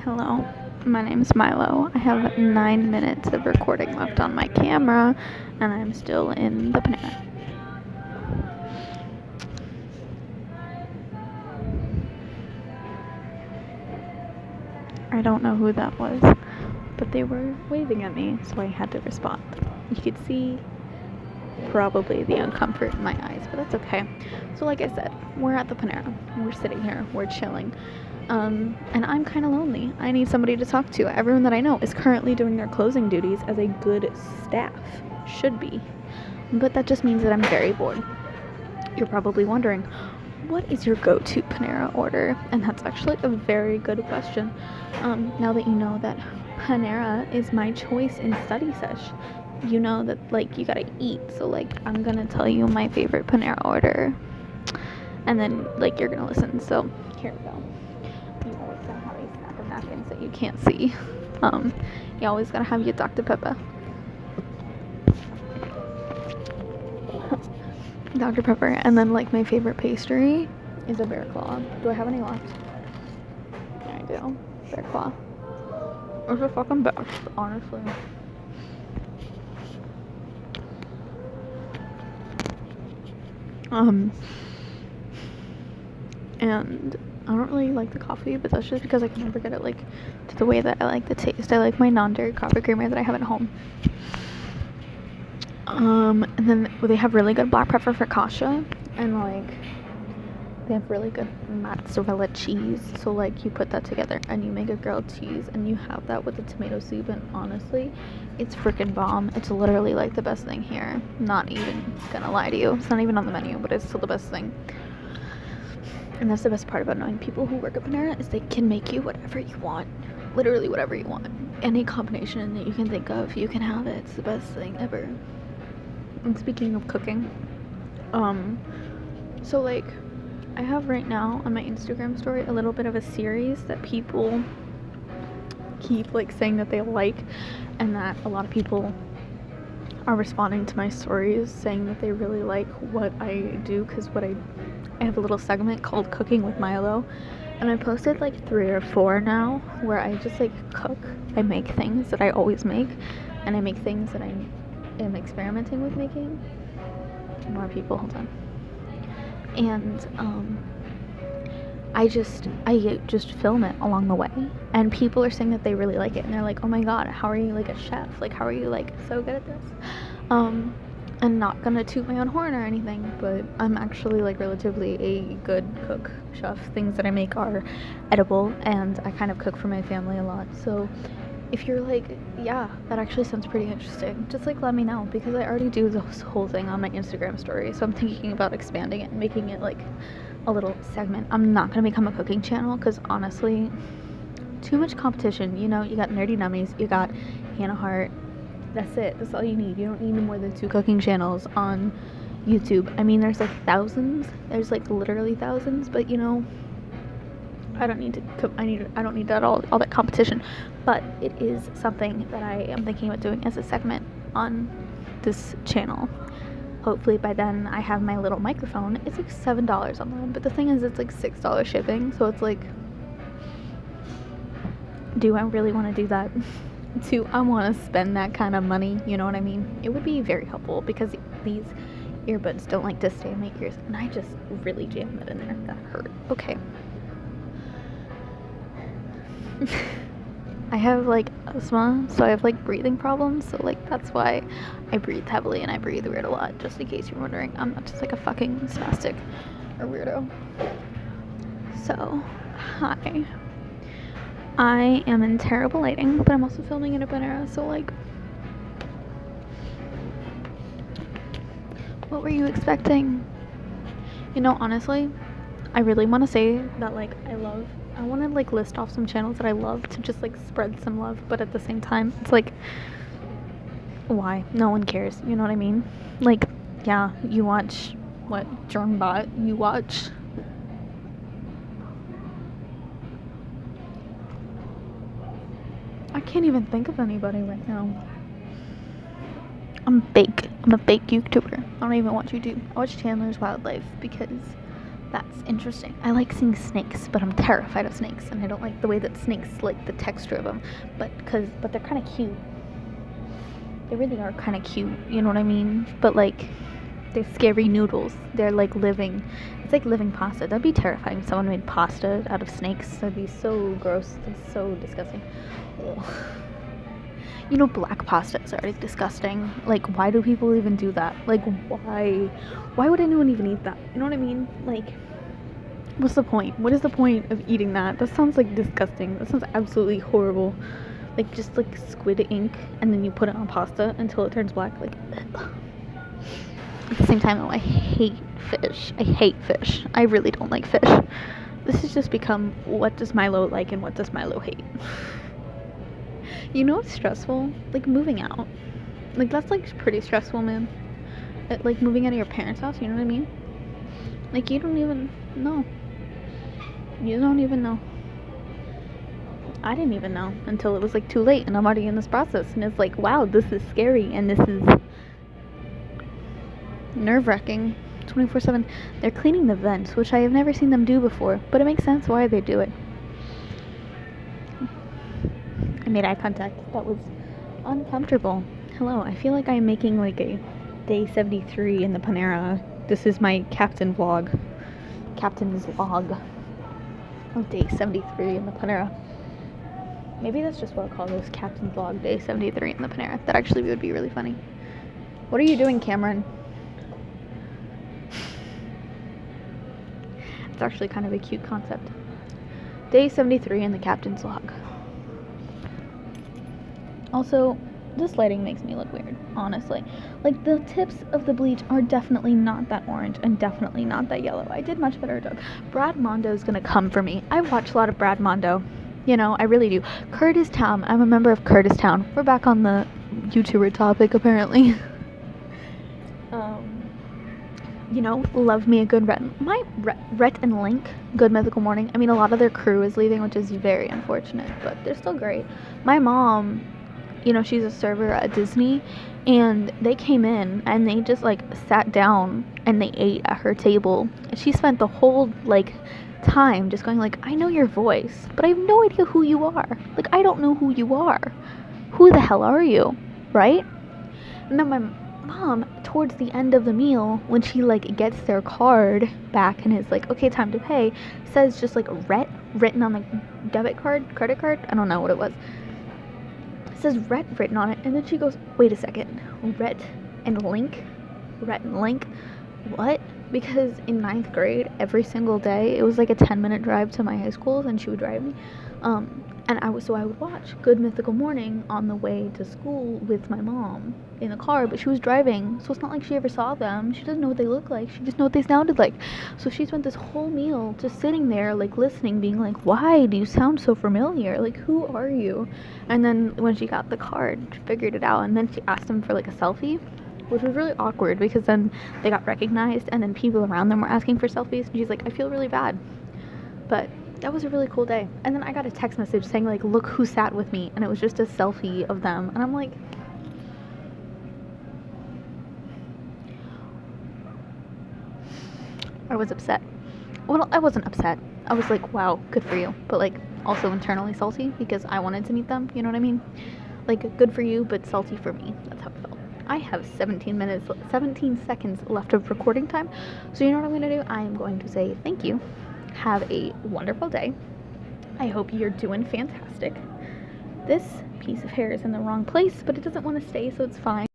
Hello, my name's Milo. I have 9 minutes of recording left on my camera, and I'm still in the Panera. I don't know who that was, but they were waving at me, so I had to respond. You could see probably the uncomfort in my eyes, but that's okay. So like I said, we're at the Panera. We're sitting here, we're chilling. And I'm kind of lonely. I need somebody to talk to. Everyone that I know is currently doing their closing duties as a good staff. Should be. But that just means that I'm very bored. You're probably wondering, what is your go-to Panera order? And that's actually a very good question. Now that you know that Panera is my choice in study sesh, you know that, like, you gotta eat. So, like, I'm gonna tell you my favorite Panera order. And then, like, you're gonna listen. So, here we go. You always gotta have a stack of napkins that you can't see. You always gotta have your Dr. Pepper. Dr. Pepper. And then, like, my favorite pastry is a bear claw. Do I have any left? Yeah, I do. Bear claw. It's the fucking best, honestly. And I don't really like the coffee, but that's just because I can never get it, like, to the way that I like the taste. I like my non-dairy coffee creamer that I have at home. And then they have really good black pepper focaccia, and, like, they have really good mozzarella cheese. So, like, you put that together and you make a grilled cheese and you have that with the tomato soup, and honestly, it's freaking bomb. It's literally, like, the best thing here. Not even gonna lie to you. It's not even on the menu, but it's still the best thing. And that's the best part about knowing people who work at Panera, is they can make you whatever you want. Literally whatever you want. Any combination that you can think of, you can have it. It's the best thing ever. And speaking of cooking, so, like, I have right now on my Instagram story a little bit of a series that people keep, like, saying that they like, and that a lot of people are responding to my stories saying that they really like what I do, because I have a little segment called Cooking with Milo, and I posted like 3 or 4 now where I just, like, cook. I make things that I always make, and I make things that I am experimenting with making. More people, hold on. And I just film it along the way, and people are saying that they really like it, and they're like, oh my god, how are you, like, a chef? Like, how are you, like, so good at this? And not gonna toot my own horn or anything, but I'm actually, like, relatively a good cook, chef. Things that I make are edible, and I kind of cook for my family a lot. So if you're like, yeah, that actually sounds pretty interesting, just, like, let me know, because I already do this whole thing on my Instagram story, so I'm thinking about expanding it and making it, like, a little segment. I'm not gonna become a cooking channel, because honestly, too much competition. You know, you got Nerdy Nummies, you got Hannah Hart. That's it. That's all you need. You don't need more than 2 cooking channels on YouTube. I mean, there's, like, thousands. There's, like, literally thousands, but, you know, I don't need to cook. I don't need that all that competition. But it is something that I am thinking about doing as a segment on this channel. Hopefully by then I have my little microphone. It's like $7 online, but the thing is, it's like $6 shipping, so it's like, do I really want to do that? Do I want to spend that kind of money? You know what I mean? It would be very helpful, because these earbuds don't like to stay in my ears, and I just really jammed that in there. That hurt. Okay. I have, like, asthma, so I have, like, breathing problems, so, like, that's why I breathe heavily and I breathe weird a lot, just in case you're wondering. I'm not just, like, a fucking spastic or weirdo. So, hi. I am in terrible lighting, but I'm also filming in a Panera, so, like, what were you expecting? You know, honestly, I really want to say that, like, I want to, like, list off some channels that I love to just, like, spread some love, but at the same time, it's like, why? No one cares, you know what I mean? Like, yeah, you watch, what, Germbot, you watch I can't even think of anybody right now. I'm a fake YouTuber. I don't even watch YouTube. I watch Chandler's Wildlife, because That's interesting. I like seeing snakes, but I'm terrified of snakes, and I don't like the way that snakes, like the texture of them. But they're kind of cute. They really are kind of cute. You know what I mean? But like, they're scary noodles. They're like living. It's like living pasta. That'd be terrifying if someone made pasta out of snakes. That'd be so gross. It's so disgusting. Ugh. You know, black pasta is already disgusting. Like, why do people even do that? Like, why would anyone even eat that? You know what I mean? Like, what's the point? What is the point of eating that? That sounds like disgusting. That sounds absolutely horrible. Like, just like squid ink, and then you put it on pasta until it turns black. Like, ugh. At the same time, though, I hate fish. I hate fish. I really don't like fish. This has just become, what does Milo like and what does Milo hate? You know what's stressful? Like, moving out. Like, that's like pretty stressful, man. Like, moving out of your parents' house, you know what I mean? Like, you don't even know. You don't even know. I didn't even know until it was like too late, and I'm already in this process, and it's like, wow, this is scary, and this is nerve-wracking. 24/7. They're cleaning the vents, which I have never seen them do before, but it makes sense why they do it. I made eye contact. That was uncomfortable. Hello, I feel like I'm making like a day 73 in the Panera. This is my captain's vlog of day 73 in the Panera. Maybe that's just what I'll call this, captain's vlog, day 73 in the Panera. That actually would be really funny. What are you doing, Cameron? It's actually kind of a cute concept. Day 73 in the captain's log. Also, this lighting makes me look weird, honestly. Like, the tips of the bleach are definitely not that orange and definitely not that yellow. I did much better job. Brad Mondo is gonna come for me. I watch a lot of Brad Mondo. You know, I really do. Curtis Town. I'm a member of Curtis Town. We're back on the YouTuber topic, apparently. You know, love me a good Rhett and Link, Good Mythical Morning. I mean, a lot of their crew is leaving, which is very unfortunate, but they're still great. My mom, you know, she's a server at Disney, and they came in and they just like sat down and they ate at her table. And she spent the whole like time just going like, I know your voice, but I have no idea who you are. Like, I don't know who you are. Who the hell are you? Right? And then my mom, towards the end of the meal, when she like gets their card back and is like, okay, time to pay, says just like Rhett written on the credit card, I don't know what it was. It says Rhett written on it, and then she goes, wait a second, Rhett and Link? What? Because in 9th grade, every single day, it was like a 10-minute drive to my high school, and she would drive me. And I would watch Good Mythical Morning on the way to school with my mom in the car, but she was driving, so it's not like she ever saw them. She doesn't know what they look like. She just know what they sounded like. So she spent this whole meal just sitting there, like, listening, being like, why do you sound so familiar? Like, who are you? And then when she got the card, she figured it out, and then she asked them for, like, a selfie, which was really awkward because then they got recognized, and then people around them were asking for selfies, and she's like, I feel really bad. But that was a really cool day. And then I got a text message saying, like, look who sat with me, and it was just a selfie of them, and I'm like, I was upset. Well, I wasn't upset. I was like, wow, good for you, but like also internally salty because I wanted to meet them, you know what I mean? Like, good for you, but salty for me. That's how it felt. I have 17 seconds left of recording time, so you know what I'm gonna do? I am going to say thank you. Have a wonderful day. I hope you're doing fantastic. This piece of hair is in the wrong place, but it doesn't want to stay, so it's fine.